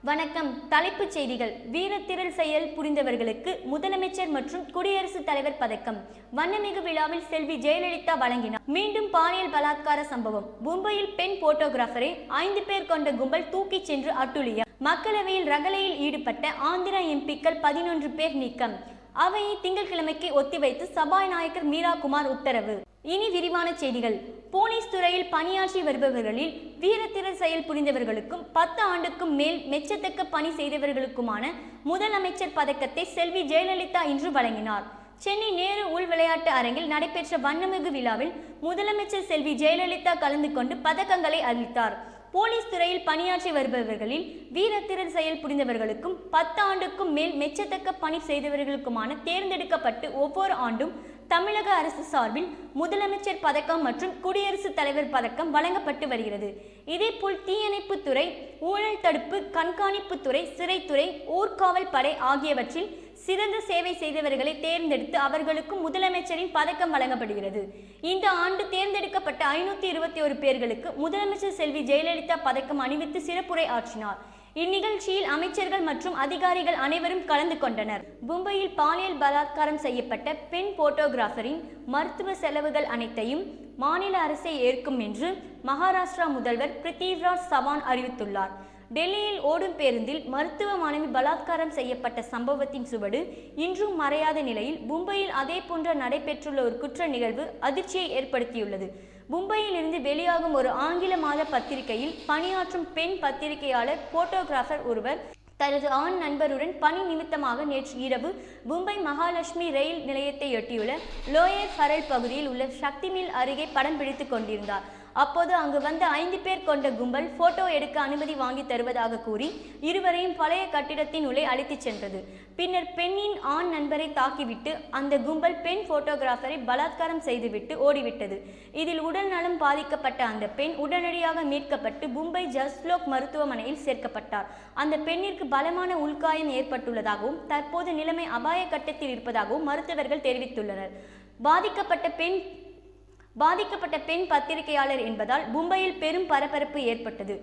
வணக்கம். தலைப்புச் செய்திகள். வீரத்திரள் செயல் புரிந்தவர்களுக்கு முதலமைச்சர் மற்றும் குடியரசுத் தலைவர் பதக்கம். வண்ணமிகு விழாவில் செல்வி ஜெயலலிதா வழங்கினார். மீண்டும் பாலியல் பலாத்கார சம்பவம். மும்பையில் பெண் போட்டோகிராஃபரை 5 பேர் கொண்ட கும்பல் தூக்கிச் சென்று அட்டுழியம். மக்களவையில் ரகளையில் ஈடுபட்ட ஆந்திரா எம்பிக்கள் 11 பேர் நீக்கம். அவையை திங்கட்கிழமைக்கு ஒத்திவைத்து சபாநாயகர் மீரா குமார் உத்தரவு. இனி விரிவான செய்திகள். போலீஸ் துறையில் பணியாற்றி வருபவர்களில் வீரத்திரள் செயல் புரிந்தவர்களுக்கும் 10 ஆண்டுக்கும் மேல் மெச்சத்தக்க பணி செய்தவர்களுக்குமான முதலமைச்சர் பதக்கத்தை செல்வி ஜெயலலிதா இன்று வழங்கினார். சென்னை நேரு உள் விளையாட்டு அரங்கில் நடைபெற்ற வண்ணமிகு விழாவில் முதலமைச்சர் செல்வி ஜெயலலிதா கலந்து கொண்டு பதக்கங்களை அளித்தார். போலீஸ் துறையில் பணியாற்றி வருபவர்களில் வீரத்திரள் செயல் புரிந்தவர்களுக்கும் 10 ஆண்டுக்கும் மேல் மெச்சத்தக்க பணி செய்தவர்களுக்குமான தேர்ந்தெடுக்கப்பட்டு ஒவ்வொரு ஆண்டும் தமிழக அரசு சார்பில் முதலமைச்சர் பதக்கம் மற்றும் குடியரசுத் தலைவர் பதக்கம் வழங்கப்பட்டு வருகிறது. இதேபோல் தீயணைப்புத்துறை, ஊழல் தடுப்பு கண்காணிப்புத்துறை, சிறைத்துறை, ஊர்காவல் படை ஆகியவற்றில் சிறந்த சேவை செய்தவர்களை தேர்ந்தெடுத்து அவர்களுக்கும் முதலமைச்சரின் பதக்கம் வழங்கப்படுகிறது. இந்த ஆண்டு தேர்ந்தெடுக்கப்பட்ட 521 பேர்களுக்கு முதலமைச்சர் செல்வி ஜெயலலிதா பதக்கம் அணிவித்து சிறப்புரை ஆற்றினார். இந்நிகழ்ச்சியில் அமைச்சர்கள் மற்றும் அதிகாரிகள் அனைவரும் கலந்து கொண்டனர். மும்பையில் பாலியல் பலாத்காரம் செய்யப்பட்ட பெண் போட்டோகிராஃபரின் மருத்துவ செலவுகள் அனைத்தையும் மாநில அரசே ஏற்கும் என்று மகாராஷ்டிரா முதல்வர் பிருத்திவிராஜ் சவான் அறிவித்துள்ளார். டெல்லியில் ஓடும் பேருந்தில் மருத்துவ மாணவி பலாத்காரம் செய்யப்பட்ட சம்பவத்தின் சுவடு இன்றும் மறையாத நிலையில் மும்பையில் அதே போன்ற நடைபெற்றுள்ள ஒரு குற்ற நிகழ்வு அதிர்ச்சியை ஏற்படுத்தியுள்ளது. மும்பையில் இருந்து வெளியாகும் ஒரு ஆங்கில மாத பத்திரிகையில் பணியாற்றும் பெண் பத்திரிகையாளர் போட்டோகிராஃபர் ஒருவர் தனது ஆண் நண்பருடன் பணி நிமித்தமாக நேற்று இரவு மும்பை மகாலட்சுமி ரயில் நிலையத்தையொட்டியுள்ள லோயர் ஃபரல் பகுதியில் உள்ள சக்தி மில் அருகே படம் பிடித்து கொண்டிருந்தார். அப்போது அங்கு வந்த 5 பேர் கொண்ட கும்பல் போட்டோ எடுக்க அனுமதி வாங்கி தருவதாக கூறி இருவரையும் பழைய கட்டிடத்தின் உள்ளே அழைத்துச் சென்றது. பின்னர் பெண்ணின் ஆண் நண்பரை தாக்கிவிட்டு அந்த கும்பல் பெண் போட்டோகிராஃபரை பலாத்காரம் செய்துவிட்டு ஓடிவிட்டது. இதில் உடல் நலம் பாதிக்கப்பட்ட அந்த பெண் உடனடியாக மீட்கப்பட்டு மும்பை ஜஸ்லோக் மருத்துவமனையில் சேர்க்கப்பட்டார். அந்த பெண்ணிற்கு பலமான உள்காயம் ஏற்பட்டுள்ளதாகவும் தற்போது நிலைமை அபாய கட்டத்தில் இருப்பதாகவும் மருத்துவர்கள் தெரிவித்துள்ளனர். பாதிக்கப்பட்ட பெண் பத்திரிகையாளர் என்பதால் மும்பையில் பெரும் பரபரப்பு ஏற்பட்டது.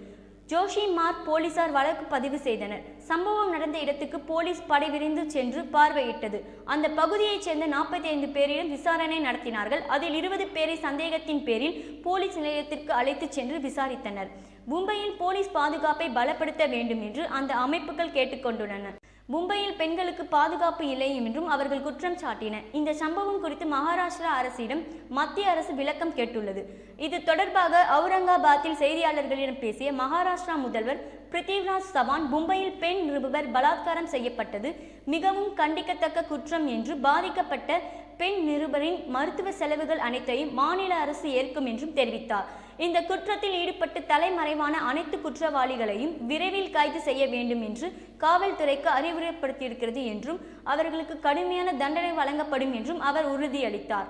ஜோஷி மார்க் போலீசார் வழக்கு பதிவு செய்தனர். சம்பவம் நடந்த இடத்துக்கு போலீஸ் படை விரைந்து சென்று பார்வையிட்டது. அந்த பகுதியைச் சேர்ந்த 45 பேரிடம் விசாரணை நடத்தினார்கள். அதில் 20 பேரை சந்தேகத்தின் பேரில் போலீஸ் நிலையத்திற்கு அழைத்துச் சென்று விசாரித்தனர். மும்பையில் போலீஸ் பாதுகாப்பை பலப்படுத்த வேண்டும் என்று அந்த அமைப்புகள் கேட்டுக்கொண்டுள்ளன. மும்பையில் பெண்களுக்கு பாதுகாப்பு இல்லை என்றும் அவர்கள் குற்றம் சாட்டினர். இந்த சம்பவம் குறித்து மகாராஷ்டிரா அரசிடம் மத்திய அரசு விளக்கம் கேட்டுள்ளது. இது தொடர்பாக அவுரங்காபாத்தில் செய்தியாளர்களிடம் பேசிய மகாராஷ்டிரா முதல்வர் பிருத்திவிராஜ் சவான் மும்பையில் பெண் நிருபர் பலாத்காரம் செய்யப்பட்டது மிகவும் கண்டிக்கத்தக்க குற்றம் என்று பாதிக்கப்பட்ட பெண் நிருபரின் மருத்துவ செலவுகள் அனைத்தையும் மாநில அரசு ஏற்கும் என்றும் தெரிவித்தார். இந்த குற்றத்தில் ஈடுபட்டு தலைமறைவான அனைத்து குற்றவாளிகளையும் விரைவில் கைது செய்ய வேண்டும் என்று காவல்துறைக்கு அறிவுறுத்தப்பட்டிருக்கிறது என்றும் அவர்களுக்கு கடுமையான தண்டனை வழங்கப்படும் என்றும் அவர் உறுதியளித்தார்.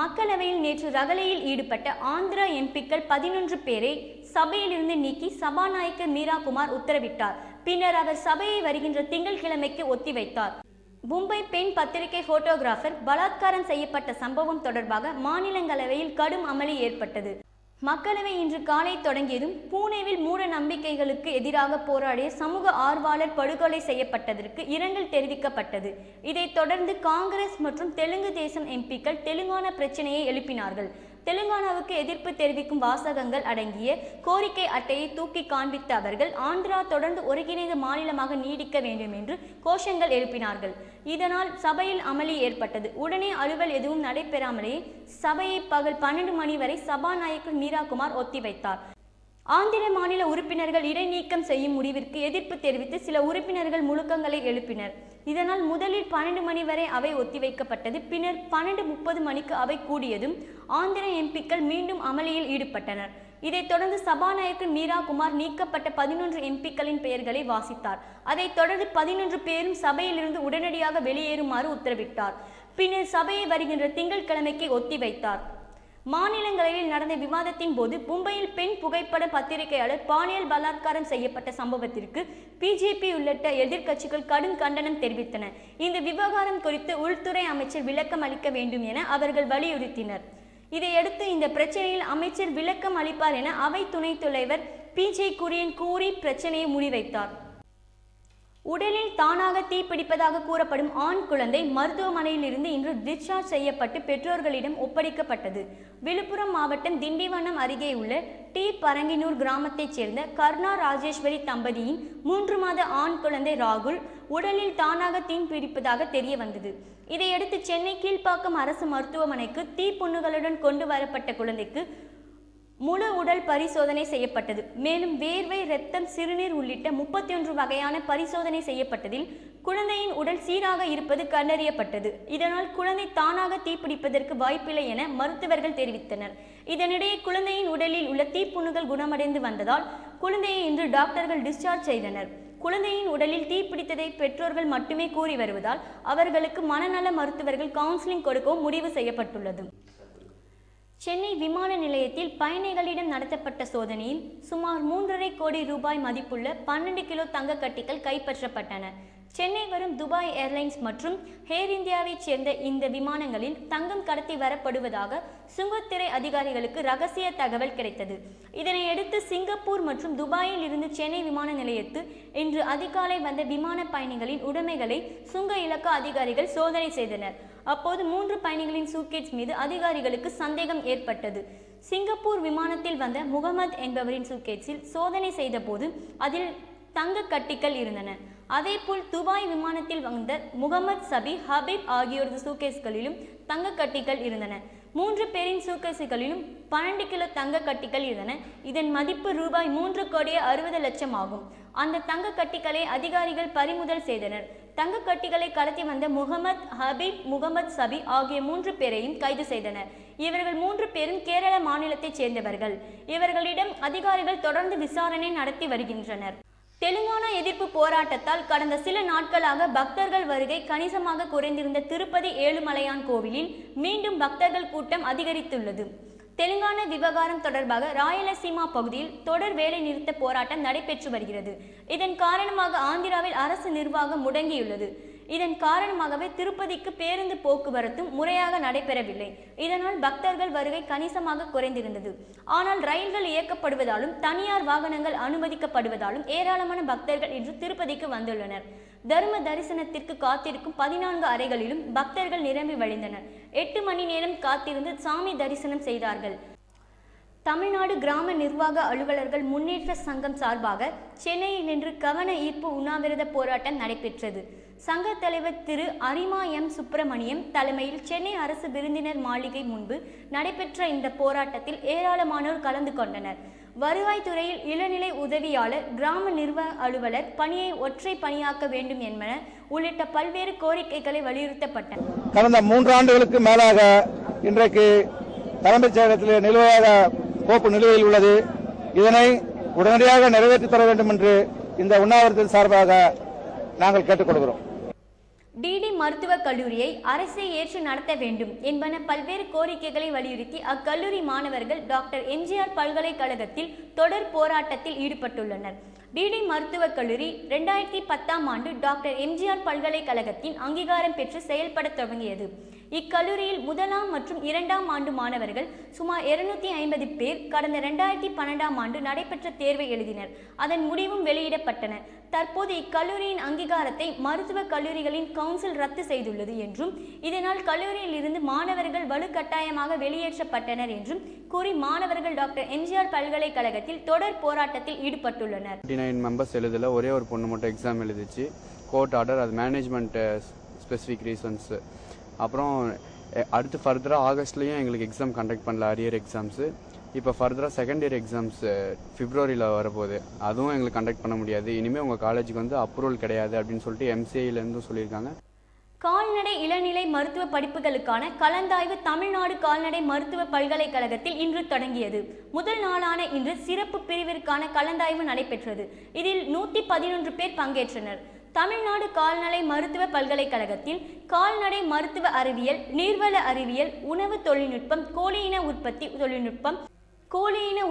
மக்களவையில் நேற்று ரகளையில் ஈடுபட்ட ஆந்திரா எம்பிக்கள் 11 பேரை சபையிலிருந்து நீக்கி சபாநாயகர் மீரா குமார் உத்தரவிட்டார். பின்னர் அவர் சபையை வருகின்ற திங்கட்கிழமைக்கு ஒத்திவைத்தார். மும்பை பெண் பத்திரிகை போட்டோகிராஃபர் பலாத்காரம் செய்யப்பட்ட சம்பவம் தொடர்பாக மாநிலங்களவையில் கடும் அமளி ஏற்பட்டது. மக்களவை இன்று காலை தொடங்கியதும் பூனேவில் மூட நம்பிக்கைகளுக்கு எதிராக போராடிய சமூக ஆர்வலர் படுகொலை செய்யப்பட்டதற்கு இரங்கல் தெரிவிக்கப்பட்டது. இதைத் தொடர்ந்து காங்கிரஸ் மற்றும் தெலுங்கு தேசம் எம்பிக்கள் தெலுங்கானா பிரச்சினையை எழுப்பினார்கள். தெலுங்கானாவுக்கு எதிர்ப்பு தெரிவிக்கும் வாசகங்கள் அடங்கிய கோரிக்கை அட்டையை தூக்கி காண்பித்த அவர்கள் ஆந்திரா தொடர்ந்து ஒருங்கிணைந்த மாநிலமாக நீடிக்க வேண்டும் என்று கோஷங்கள் எழுப்பினார்கள். இதனால் சபையில் அமளி ஏற்பட்டது. உடனே அலுவல் எதுவும் நடைபெறாமலேயே சபையை பகல் 12 மணி வரை சபாநாயகர் மீரா குமார் ஒத்திவைத்தார். ஆந்திர மாநில உறுப்பினர்கள் இடைநீக்கம் செய்யும் முடிவிற்கு எதிர்ப்பு தெரிவித்து சில உறுப்பினர்கள் முழக்கங்களை எழுப்பினர். இதனால் முதலில் 12 மணி வரை அவை ஒத்திவைக்கப்பட்டது. பின்னர் 12:30 மணிக்கு அவை கூடியதும் ஆந்திர எம்பிக்கள் மீண்டும் அமளியில் ஈடுபட்டனர். இதைத் தொடர்ந்து சபாநாயகர் மீரா குமார் நீக்கப்பட்ட 11 எம்பிக்களின் பெயர்களை வாசித்தார். அதைத் தொடர்ந்து 11 பேரும் சபையிலிருந்து உடனடியாக வெளியேறுமாறு உத்தரவிட்டார். பின்னர் சபையை வருகின்ற திங்கட்கிழமைக்கு ஒத்திவைத்தார். மாநிலங்களவையில் நடந்த விவாதத்தின் போது மும்பையில் பெண் புகைப்பட பத்திரிகையாளர் பாலியல் பலாத்காரம் செய்யப்பட்ட சம்பவத்திற்கு பிஜேபி உள்ளிட்ட எதிர்க்கட்சிகள் கடும் கண்டனம் தெரிவித்தன. இந்த விவகாரம் குறித்து உள்துறை அமைச்சர் விளக்கம் அளிக்க வேண்டும் என அவர்கள் வலியுறுத்தினர். இதையடுத்து இந்த பிரச்சனையில் அமைச்சர் விளக்கம் அளிப்பார் என அவை துணைத் தலைவர் PJ குரியன் கூறி பிரச்சனையை முடிவைத்தார். உடலில் தானாக தீப்பிடிப்பதாக கூறப்படும் ஆண் குழந்தை மருத்துவமனையில் இருந்து இன்று டிஸ்சார்ஜ் செய்யப்பட்டு பெற்றோர்களிடம் ஒப்படைக்கப்பட்டது. விழுப்புரம் மாவட்டம் திண்டிவனம் அருகே உள்ள டி பரங்கினூர் கிராமத்தைச் சேர்ந்த கர்ணா ராஜேஸ்வரி தம்பதியின் 3 மாத ஆண் குழந்தை ராகுல் உடலில் தானாக தீப்பிடிப்பதாக தெரிய வந்தது. இதையடுத்து சென்னை கீழ்ப்பாக்கம் அரசு மருத்துவமனைக்கு தீப்புண்ணுகளுடன் கொண்டு வரப்பட்ட குழந்தைக்கு முழு உடல் பரிசோதனை செய்யப்பட்டது. மேலும் வேர்வை, இரத்தம், சிறுநீர் உள்ளிட்ட 31 வகையான பரிசோதனை செய்யப்பட்டதில் குழந்தையின் உடல் சீராக இருப்பது கண்டறியப்பட்டது. இதனால் குழந்தை தானாக தீப்பிடிப்பதற்கு வாய்ப்பில்லை என மருத்துவர்கள் தெரிவித்தனர். இதனிடையே குழந்தையின் உடலில் உள்ள தீப்புண்ணுகள் குணமடைந்து வந்ததால் குழந்தையை இன்று டாக்டர்கள் டிஸ்சார்ஜ் செய்தனர். குழந்தையின் உடலில் தீப்பிடித்ததை பெற்றோர்கள் மட்டுமே கூறி வருவதால் அவர்களுக்கு மனநல மருத்துவர்கள் கவுன்சிலிங் கொடுக்கவும் முடிவு செய்யப்பட்டுள்ளது. சென்னை விமான நிலையத்தில் பயணிகளிடம் நடத்தப்பட்ட சோதனையில் சுமார் 3.5 கோடி ரூபாய் மதிப்புள்ள 12 கிலோ தங்க கட்டிகள் கைப்பற்றப்பட்டன. சென்னை வரும் துபாய் ஏர்லைன்ஸ் மற்றும் ஏர் இந்தியாவைச் சேர்ந்த இந்த விமானங்களில் தங்கம் கடத்தி வரப்படுவதாக சுங்கத்துறை அதிகாரிகளுக்கு ரகசிய தகவல் கிடைத்தது. இதனையடுத்து சிங்கப்பூர் மற்றும் துபாயில் இருந்து சென்னை விமான நிலையத்து இன்று அதிகாலை வந்த விமான பயணிகளின் உடைமைகளை சுங்க இலக்க அதிகாரிகள் சோதனை செய்தனர். அப்போது 3 பயணிகளின் சூட்கேஸ் மீது அதிகாரிகளுக்கு சந்தேகம் ஏற்பட்டது. சிங்கப்பூர் விமானத்தில் வந்த முகமது என்பவரின் சூட்கேஸில் சோதனை செய்த போது அதில் தங்க கட்டிகள் இருந்தன. அதேபோல் துபாய் விமானத்தில் வந்த முகமது சபி, ஹபீப் ஆகியோரது சூட்கேஸ்களிலும் தங்க கட்டிகள் இருந்தன. 3 பேரின் சூட்கேஸ்களிலும் 12 கிலோ தங்க கட்டிகள் இருந்தன. இதன் மதிப்பு ரூபாய் 3,60,00,000 ஆகும். அந்த தங்க கட்டிகளை அதிகாரிகள் பறிமுதல் செய்தனர். தங்க கட்டிகளை கடத்தி வந்த முகமது, ஹபீப், முகமது சபி ஆகிய 3 பேரையும் கைது செய்தனர். இவர்கள் 3 பேரும் கேரள மாநிலத்தைச் சேர்ந்தவர்கள். இவர்களிடம் அதிகாரிகள் தொடர்ந்து விசாரணை நடத்தி வருகின்றனர். தெலுங்கானா எதிர்ப்பு போராட்டத்தால் கடந்த சில நாட்களாக பக்தர்கள் வருகை கணிசமாக குறைந்திருந்த திருப்பதி ஏழுமலையான் கோவிலில் மீண்டும் பக்தர்கள் கூட்டம் அதிகரித்துள்ளது. தெலுங்கானா விவகாரம் தொடர்பாக ராயலசீமா பகுதியில் தொடர் வேலை நிறுத்த போராட்டம் நடைபெற்று வருகிறது. இதன் காரணமாக ஆந்திராவில் அரசு நிர்வாகம் முடங்கியுள்ளது. இதன் காரணமாகவே திருப்பதிக்கு பேருந்து போக்குவரத்தும் முறையாக நடைபெறவில்லை. இதனால் பக்தர்கள் வருகை கணிசமாக குறைந்திருந்தது. ஆனால் ரயில்கள் இயக்கப்படுவதாலும் தனியார் வாகனங்கள் அனுமதிக்கப்படுவதாலும் ஏராளமான பக்தர்கள் இன்று திருப்பதிக்கு வந்துள்ளனர். தர்ம தரிசனத்திற்கு காத்திருக்கும் 14 அறைகளிலும் பக்தர்கள் நிரம்பி வழிந்தனர். 8 மணி நேரம் காத்திருந்து சாமி தரிசனம் செய்தார்கள். தமிழ்நாடு கிராம நிர்வாக அலுவலர்கள் முன்னேற்ற சங்கம் சார்பாக சென்னையில் இன்று கவன ஈர்ப்பு உண்ணாவிரத போராட்டம் நடைபெற்றது. சங்க தலைவர் திரு அரிமா எம் சுப்பிரமணியம் தலைமையில் சென்னை அரசு விருந்தினர் மாளிகை முன்பு நடைபெற்ற இந்த போராட்டத்தில் ஏராளமானோர் கலந்து கொண்டனர். வருவாய்த்துறையில் இளநிலை உதவியாளர், கிராம நிர்வாக அலுவலர் பணியை ஒற்றை பணியாக்க வேண்டும் என்பன உள்ளிட்ட பல்வேறு கோரிக்கைகளை வலியுறுத்தப்பட்டன. கடந்த 3 ஆண்டுகளுக்கு மேலாக இன்றைக்கு தலைமைச் செயலகத்தில் நிலுவையாக கோப்பு நிலுவையில் உள்ளது. இதனை உடனடியாக நிறைவேற்றித் தர வேண்டும் என்று இந்த உண்ணாவிரதத்தின் சார்பாக நாங்கள் கேட்டுக்கொள்கிறோம். டிடி மருத்துவக் கல்லூரியை அரசே ஏற்று நடத்த வேண்டும் என்பன பல்வேறு கோரிக்கைகளை வலியுறுத்தி அக்கல்லூரி மாணவர்கள் டாக்டர் எம்ஜிஆர் பல்கலைக்கழகத்தில் தொடர் போராட்டத்தில் ஈடுபட்டுள்ளனர். டிடி மருத்துவக் கல்லூரி 2010ஆம் ஆண்டு டாக்டர் எம்ஜிஆர் பல்கலைக்கழகத்தின் அங்கீகாரம் பெற்று செயல்பட தொடங்கியது. இக்கல்லூரியில் 1ஆம் மற்றும் 2ஆம் ஆண்டு மாணவர்கள் சுமார் 250 பேர் கடந்த 2012ஆம் ஆண்டு நடைபெற்ற தேர்வை எழுதினர். அதன் முடிவும் வெளியிடப்பட்டன. தற்போது இக்கல்லூரியின் அங்கீகாரத்தை மருத்துவக் கல்லூரிகளின் கவுன்சில் ரத்து செய்துள்ளது என்றும் இதனால் கல்லூரியில் இருந்து மாணவர்கள் வலுக்கட்டாயமாக வெளியேற்றப்பட்டனர் என்றும் கூறி மாணவர்கள் டாக்டர் எம்ஜிஆர் பல்கலைக்கழகத்தில் தொடர் போராட்டத்தில் ஈடுபட்டுள்ளனர். 29 மெம்பர்ஸ் எழுதல, ஒரே ஒரு பொண்ணு மட்டும் எக்ஸாம் எழுதிச்சு. கோர்ட் ஆர்டர், அது மேனேஜ்மெண்ட் ஸ்பெசிஃபிக் ரீசன்ஸ். அப்புறம் அடுத்து ஃபர்தராக ஆகஸ்ட்லேயும் எங்களுக்கு எக்ஸாம் கண்டக்ட் பண்ணல, அரியர் எக்ஸாம்ஸு. இப்போ ஃபர்தராக செகண்ட் இயர் எக்ஸாம்ஸ் பிப்ரவரியில் வரப்போகுது, அதுவும் எங்களுக்கு கண்டக்ட் பண்ண முடியாது. இனிமேல் உங்கள் காலேஜுக்கு வந்து அப்ரூவல் கிடையாது அப்படின்னு சொல்லிட்டு MCIலேருந்து சொல்லியிருக்காங்க. கால்நடை இளநிலை மருத்துவ படிப்புகளுக்கான கலந்தாய்வு தமிழ்நாடு கால்நடை மருத்துவ பல்கலைக்கழகத்தில் இன்று தொடங்கியது. முதல் நாளான இன்று சிறப்பு பிரிவிற்கான கலந்தாய்வு நடைபெற்றது. இதில் 111 பேர் பங்கேற்றனர். தமிழ்நாடு கால்நடை மருத்துவ பல்கலைக்கழகத்தில் கால்நடை மருத்துவ அறிவியல், நீர்வள அறிவியல், உணவு தொழில்நுட்பம், கோழியின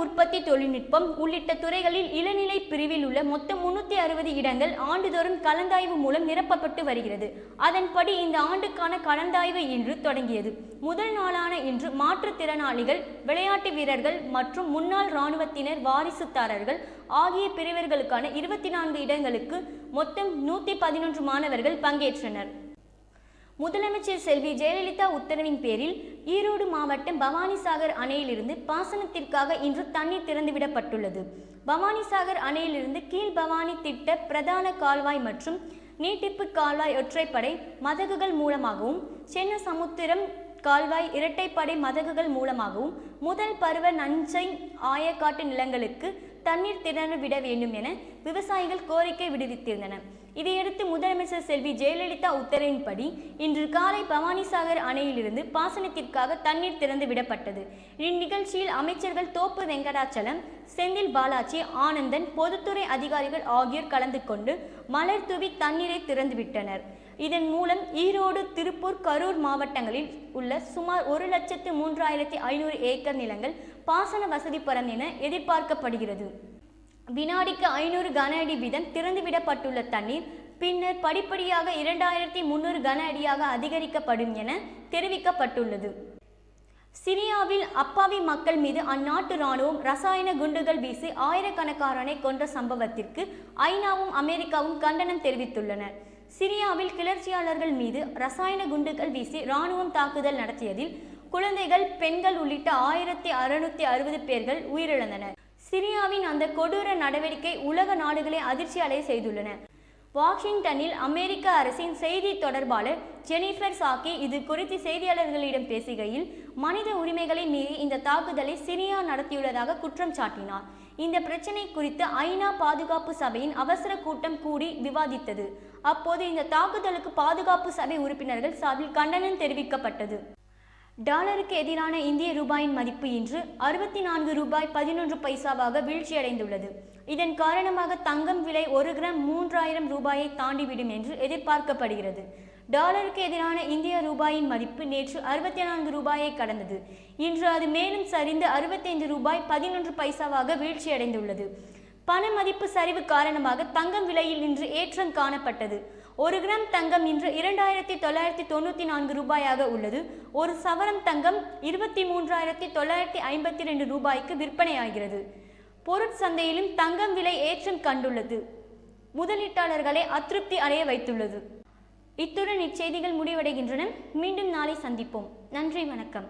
உற்பத்தி தொழில்நுட்பம் உள்ளிட்ட துறைகளில் இளநிலை பிரிவில் உள்ள மொத்தம் 360 இடங்கள் ஆண்டுதோறும் கலந்தாய்வு மூலம் நிரப்பப்பட்டு வருகிறது. அதன்படி இந்த ஆண்டுக்கான கலந்தாய்வு இன்று தொடங்கியது. முதல் நாளான இன்று மாற்றுத்திறனாளிகள், விளையாட்டு வீரர்கள் மற்றும் முன்னாள் இராணுவத்தினர் வாரிசுதாரர்கள் ஆகிய பிரிவர்களுக்கான 24 இடங்களுக்கு மொத்தம் 111 மாணவர்கள் பங்கேற்றனர். முதலமைச்சர் செல்வி ஜெயலலிதா உத்தரவின் பேரில் ஈரோடு மாவட்டம் பவானிசாகர் அணையிலிருந்து பாசனத்திற்காக இன்று தண்ணீர் திறந்துவிடப்பட்டுள்ளது. பவானிசாகர் அணையிலிருந்து கீழ் பவானி திட்ட பிரதான கால்வாய் மற்றும் நீட்டிப்பு கால்வாய் ஒற்றைப்படை மதகுகள் மூலமாகவும், சென்னசமுத்திரம் கால்வாய் இரட்டைப்படை மதகுகள் மூலமாகவும் முதல் பருவ நஞ்சை ஆயக்காட்டு நிலங்களுக்கு தண்ணீர் திறந்து விட வேண்டும் என விவசாயிகள் கோரிக்கை விடுவித்திருந்தனர். இதையடுத்து முதலமைச்சர் செல்வி ஜெயலலிதா உத்தரவின்படி இன்று காலை பவானிசாகர் அணையிலிருந்து பாசனத்திற்காக தண்ணீர் திறந்து விடப்பட்டது. இந்நிகழ்ச்சியில் அமைச்சர்கள் தோப்பு வெங்கடாச்சலம், செந்தில் பாலாஜி, ஆனந்தன், பொதுத்துறை அதிகாரிகள் ஆகியோர் கலந்து கொண்டு மலர் தூவி தண்ணீரை திறந்துவிட்டனர். இதன் மூலம் ஈரோடு, திருப்பூர், கரூர் மாவட்டங்களில் உள்ள சுமார் 1,03,500 ஏக்கர் நிலங்கள் பாசன வசதி பெறும் என எதிர்பார்க்கப்படுகிறது. வினாடிக்கு 500 கன அடி வீதம் திறந்துவிடப்பட்டுள்ள தண்ணீர் பின்னர் படிப்படியாக 2300 கன அடியாக அதிகரிக்கப்படும் என தெரிவிக்கப்பட்டுள்ளது. சிரியாவில் அப்பாவி மக்கள் மீது அந்நாட்டு இராணுவம் ரசாயன குண்டுகள் வீசி ஆயிரக்கணக்கானோரை கொன்ற சம்பவத்திற்கு ஐநாவும் அமெரிக்காவும் கண்டனம் தெரிவித்துள்ளனர். சிரியாவில் கிளர்ச்சியாளர்கள் மீது ரசாயன குண்டுகள் வீசி இராணுவம் தாக்குதல் நடத்தியதில் குழந்தைகள், பெண்கள் உள்ளிட்ட 1660 பேர்கள் உயிரிழந்தனர். சிரியாவின் அந்த கொடூர நடவடிக்கை உலக நாடுகளை அதிர்ச்சி அடைய செய்துள்ளன. வாஷிங்டனில் அமெரிக்க அரசின் செய்தி தொடர்பாளர் ஜெனிஃபர் சாக்கி இது குறித்து செய்தியாளர்களிடம் பேசுகையில், மனித உரிமைகளை மீறி இந்த தாக்குதலை சிரியா நடத்தியுள்ளதாக குற்றம் சாட்டினார். இந்த பிரச்சினை குறித்து ஐநா பாதுகாப்பு சபையின் அவசர கூட்டம் கூடி விவாதித்தது. அப்போது இந்த தாக்குதலுக்கு பாதுகாப்பு சபை உறுப்பினர்கள் சார்பில் கண்டனம் தெரிவிக்கப்பட்டது. டாலருக்கு எதிரான இந்திய ரூபாயின் மதிப்பு இன்று 64 ரூபாய் 11 பைசாவாக வீழ்ச்சியடைந்துள்ளது. இதன் காரணமாக தங்கம் விலை 1 கிராம் 3000 ரூபாயை தாண்டிவிடும் என்று எதிர்பார்க்கப்படுகிறது. டாலருக்கு எதிரான இந்திய ரூபாயின் மதிப்பு நேற்று 64 ரூபாயை கடந்தது. இன்று அது மேலும் சரிந்து 65 ரூபாய் 11 பைசாவாக வீழ்ச்சியடைந்துள்ளது. பண மதிப்பு சரிவு காரணமாக தங்கம் விலையில் இன்று ஏற்றம் காணப்பட்டது. 1 கிராம் தங்கம் இன்று 2994 ரூபாயாக உள்ளது. ஒரு சவரம் தங்கம் 23,952 ரூபாய்க்கு விற்பனையாகிறது. பொருட்சந்தையிலும் தங்கம் விலை ஏற்றம் கண்டுள்ளது. முதலீட்டாளர்களை அதிருப்தி அடைய வைத்துள்ளது. இத்துடன் இச்செய்திகள் முடிவடைகின்றன. மீண்டும் நாளை சந்திப்போம். நன்றி, வணக்கம்.